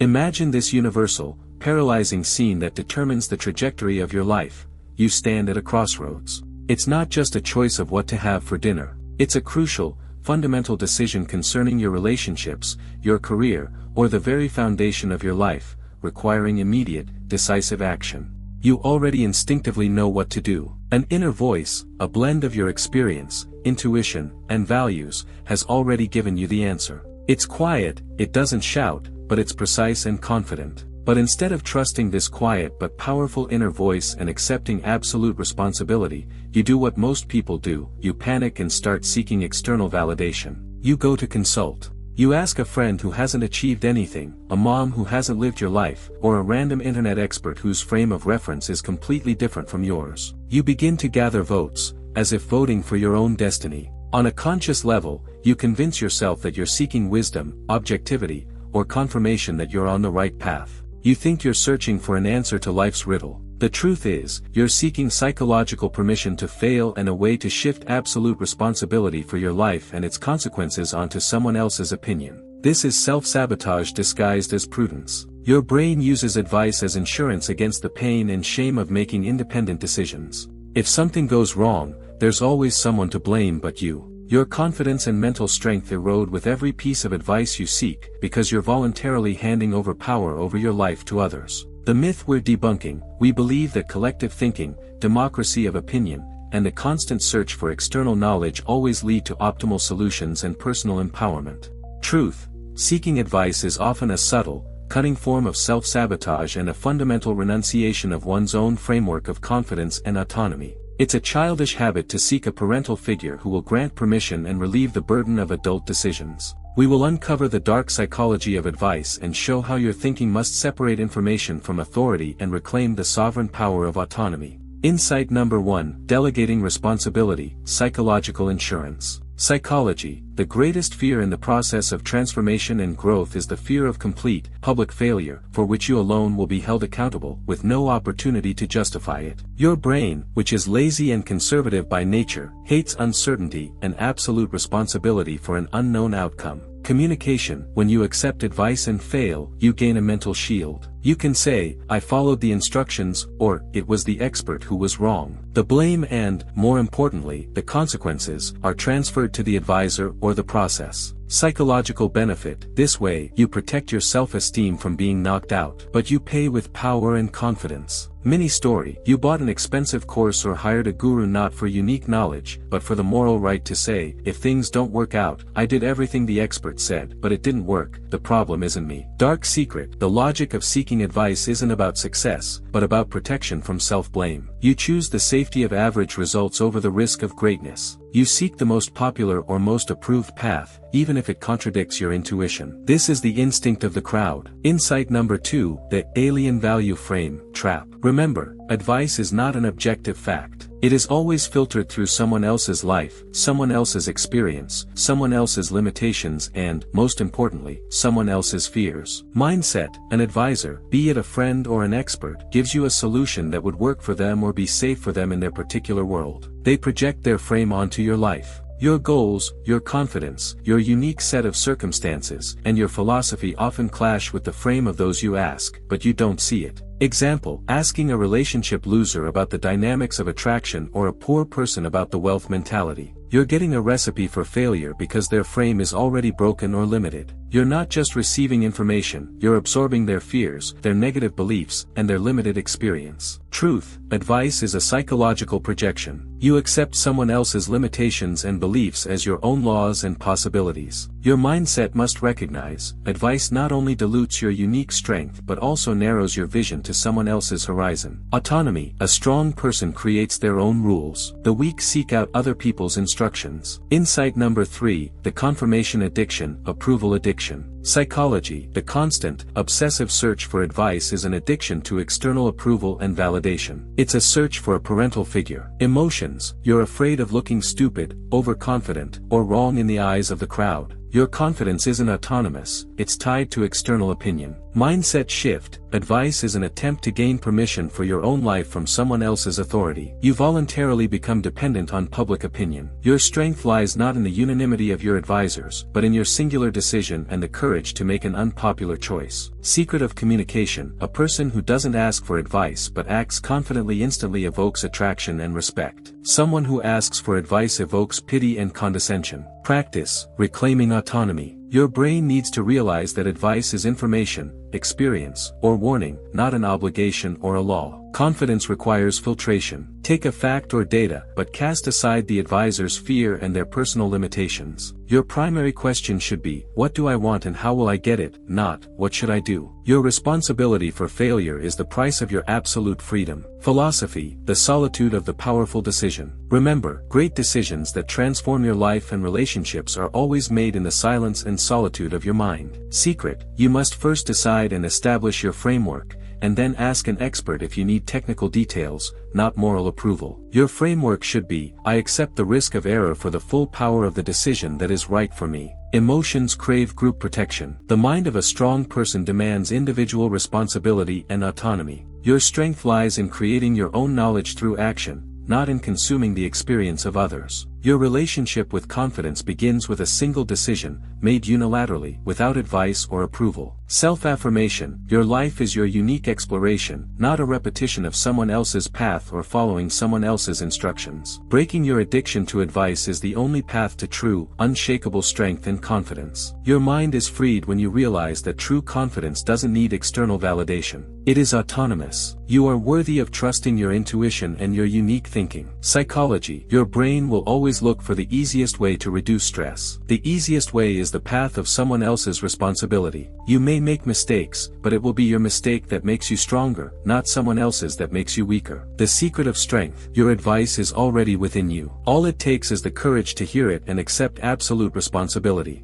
Imagine this universal, paralyzing scene that determines the trajectory of your life. You stand at a crossroads. It's not just a choice of what to have for dinner. It's a crucial, fundamental decision concerning your relationships, your career, or the very foundation of your life, requiring immediate, decisive action. You already instinctively know what to do. An inner voice, a blend of your experience, intuition, and values, has already given you the answer. It's quiet, it doesn't shout, but it's precise and confident. But instead of trusting this quiet but powerful inner voice and accepting absolute responsibility, you do what most people do: you panic and start seeking external validation. You go to consult. You ask a friend who hasn't achieved anything, a mom who hasn't lived your life, or a random internet expert whose frame of reference is completely different from yours. You begin to gather votes, as if voting for your own destiny. On a conscious level, you convince yourself that you're seeking wisdom, objectivity, or confirmation that you're on the right path. You think you're searching for an answer to life's riddle. The truth is, you're seeking psychological permission to fail and a way to shift absolute responsibility for your life and its consequences onto someone else's opinion. This is self-sabotage disguised as prudence. Your brain uses advice as insurance against the pain and shame of making independent decisions. If something goes wrong, there's always someone to blame but you. Your confidence and mental strength erode with every piece of advice you seek, because you're voluntarily handing over power over your life to others. The myth we're debunking: we believe that collective thinking, democracy of opinion, and the constant search for external knowledge always lead to optimal solutions and personal empowerment. Truth: seeking advice is often a subtle, cutting form of self-sabotage and a fundamental renunciation of one's own framework of confidence and autonomy. It's a childish habit to seek a parental figure who will grant permission and relieve the burden of adult decisions. We will uncover the dark psychology of advice and show how your thinking must separate information from authority and reclaim the sovereign power of autonomy. Insight number 1: Delegating responsibility, psychological insurance. Psychology: the greatest fear in the process of transformation and growth is the fear of complete, public failure, for which you alone will be held accountable, with no opportunity to justify it. Your brain, which is lazy and conservative by nature, hates uncertainty and absolute responsibility for an unknown outcome. Communication: when you accept advice and fail, you gain a mental shield. You can say, "I followed the instructions," or, "It was the expert who was wrong." The blame and, more importantly, the consequences, are transferred to the advisor or the process. Psychological benefit: this way, you protect your self-esteem from being knocked out, but you pay with power and confidence. Mini story: you bought an expensive course or hired a guru not for unique knowledge, but for the moral right to say, "If things don't work out, I did everything the expert said, but it didn't work, the problem isn't me." Dark secret: the logic of seeking advice isn't about success, but about protection from self-blame. You choose the safety of average results over the risk of greatness. You seek the most popular or most approved path, even if it contradicts your intuition. This is the instinct of the crowd. Insight number 2: the alien value frame trap. Remember, advice is not an objective fact. It is always filtered through someone else's life, someone else's experience, someone else's limitations and, most importantly, someone else's fears. Mindset: an advisor, be it a friend or an expert, gives you a solution that would work for them or be safe for them in their particular world. They project their frame onto your life. Your goals, your confidence, your unique set of circumstances, and your philosophy often clash with the frame of those you ask, but you don't see it. Example: asking a relationship loser about the dynamics of attraction or a poor person about the wealth mentality. You're getting a recipe for failure because their frame is already broken or limited. You're not just receiving information, you're absorbing their fears, their negative beliefs, and their limited experience. Truth: advice is a psychological projection. You accept someone else's limitations and beliefs as your own laws and possibilities. Your mindset must recognize, advice not only dilutes your unique strength but also narrows your vision to someone else's horizon. Autonomy: a strong person creates their own rules. The weak seek out other people's instructions. Insight number 3: the confirmation addiction, approval addiction. Psychology: the constant, obsessive search for advice is an addiction to external approval and validation. It's a search for a parental figure. Emotions: you're afraid of looking stupid, overconfident, or wrong in the eyes of the crowd. Your confidence isn't autonomous, it's tied to external opinion. Mindset shift: advice is an attempt to gain permission for your own life from someone else's authority. You voluntarily become dependent on public opinion. Your strength lies not in the unanimity of your advisors, but in your singular decision and the courage to make an unpopular choice. Secret of communication. A person who doesn't ask for advice but acts confidently instantly evokes attraction and respect. Someone who asks for advice evokes pity and condescension. Practice. Reclaiming autonomy. Your brain needs to realize that advice is information, experience, or warning, not an obligation or a law. Confidence requires filtration. Take a fact or data, but cast aside the advisor's fear and their personal limitations. Your primary question should be, what do I want and how will I get it, not, what should I do? Your responsibility for failure is the price of your absolute freedom. Philosophy. The solitude of the powerful decision. Remember, great decisions that transform your life and relationships are always made in the silence and solitude of your mind. Secret. You must first decide and establish your framework, and then ask an expert if you need technical details, not moral approval. Your framework should be, I accept the risk of error for the full power of the decision that is right for me. Emotions crave group protection. The mind of a strong person demands individual responsibility and autonomy. Your strength lies in creating your own knowledge through action, not in consuming the experience of others. Your relationship with confidence begins with a single decision, made unilaterally, without advice or approval. Self-affirmation. Your life is your unique exploration, not a repetition of someone else's path or following someone else's instructions. Breaking your addiction to advice is the only path to true, unshakable strength and confidence. Your mind is freed when you realize that true confidence doesn't need external validation. It is autonomous. You are worthy of trusting your intuition and your unique thinking. Psychology. Your brain will always look for the easiest way to reduce stress. The easiest way is the path of someone else's responsibility. You may make mistakes, but it will be your mistake that makes you stronger, not someone else's that makes you weaker. The secret of strength. Your advice is already within you. All it takes is the courage to hear it and accept absolute responsibility.